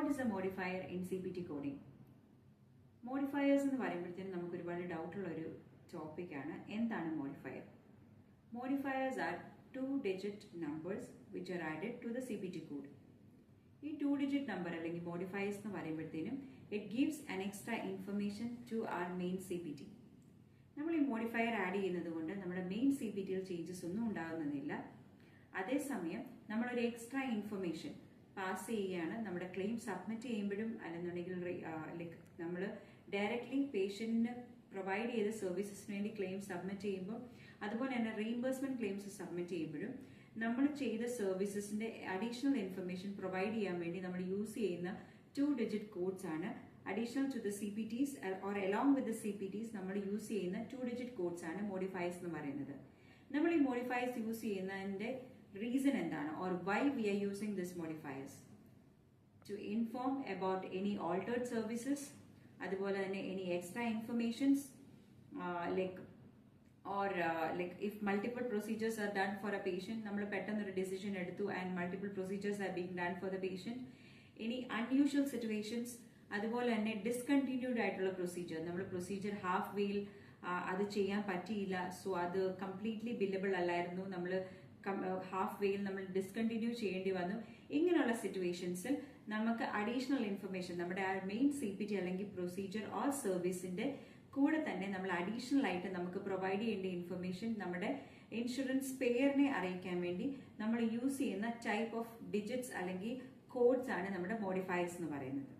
What is a modifier in CPT coding? Modifiers എന്ന് പറയുമ്പോഴത്തേനും നമുക്ക് ഒരുപാട് ഡൗട്ടുള്ള ഒരു ടോപ്പിക്കാണ്. എന്താണ് modifier? Modifiers are two-digit numbers which are added to the CPT code. ഈ two-digit number അല്ലെങ്കിൽ modifiers എന്ന് പറയുമ്പോഴത്തേനും it gives an extra information to our main CPT. നമ്മൾ ഈ മോഡിഫയർ ആഡ് ചെയ്യുന്നത് കൊണ്ട് നമ്മുടെ മെയിൻ CPTയിൽ ചേഞ്ചസ് ഒന്നും ഉണ്ടാകുന്നില്ല. അതേസമയം നമ്മളൊരു എക്സ്ട്രാ ഇൻഫർമേഷൻ പാസ് ചെയ്യുകയാണ്. നമ്മുടെ ക്ലെയിം സബ്മിറ്റ് ചെയ്യുമ്പോഴും അല്ലെന്നുണ്ടെങ്കിൽ ലൈക്ക് നമ്മൾ ഡയറക്ട്ലി പേഷ്യന്റിന് പ്രൊവൈഡ് ചെയ്ത സർവീസസിന് വേണ്ടി ക്ലെയിം സബ്മിറ്റ് ചെയ്യുമ്പോൾ അതുപോലെ തന്നെ റീഇംബേഴ്സ്മെന്റ് ക്ലെയിംസ് സബ്മിറ്റ് ചെയ്യുമ്പോഴും നമ്മൾ ചെയ്ത സർവീസസിന്റെ അഡീഷണൽ ഇൻഫർമേഷൻ പ്രൊവൈഡ് ചെയ്യാൻ വേണ്ടി നമ്മൾ യൂസ് ചെയ്യുന്ന two-digit കോഡ്സ് ആണ്. Additional to the CPTs or along with the CPTs നമ്മൾ യൂസ് ചെയ്യുന്ന two-digit കോഡ്സ് ആണ് മോഡിഫയേഴ്സ് എന്ന് പറയുന്നത്. നമ്മൾ ഈ മോഡിഫയേഴ്സ് യൂസ് ചെയ്യുന്നതിന്റെ reason എന്താണ് or why we are using this modifiers? To inform about any altered services, അതുപോലെ തന്നെ any extra informations like or like if multiple procedures are done for a patient, നമ്മൾ പെട്ടെന്ന് ഒരു decision എടുത്തു and multiple procedures are being done for the patient, any unusual situations, അതുപോലെ തന്നെ discontinued ആയിട്ടുള്ള procedure, നമ്മൾ procedure half wheel അത് ചെയ്യാൻ പറ്റിയില്ല, സോ അത് കംപ്ലീറ്റ്ലി ബില്ലബിൾ അല്ലായിരുന്നു, നമ്മൾ ഹാഫ് വേയിൽ നമ്മൾ ഡിസ്കണ്ടിന്യൂ ചെയ്യേണ്ടി വന്നു. ഇങ്ങനെയുള്ള സിറ്റുവേഷൻസിൽ നമുക്ക് അഡീഷണൽ ഇൻഫർമേഷൻ നമ്മുടെ മെയിൻ CPT അല്ലെങ്കിൽ പ്രൊസീജിയർ ഓർ സർവീസിന്റെ കൂടെ തന്നെ നമ്മൾ അഡീഷണൽ ആയിട്ട് നമുക്ക് പ്രൊവൈഡ് ചെയ്യേണ്ട ഇൻഫർമേഷൻ നമ്മുടെ ഇൻഷുറൻസ് പേയറിനെ അറിയിക്കാൻ വേണ്ടി നമ്മൾ യൂസ് ചെയ്യുന്ന ടൈപ്പ് ഓഫ് ഡിജിറ്റ്സ് അല്ലെങ്കിൽ കോഡ്സ് ആണ് നമ്മുടെ മോഡിഫയേഴ്സ് എന്ന് പറയുന്നത്.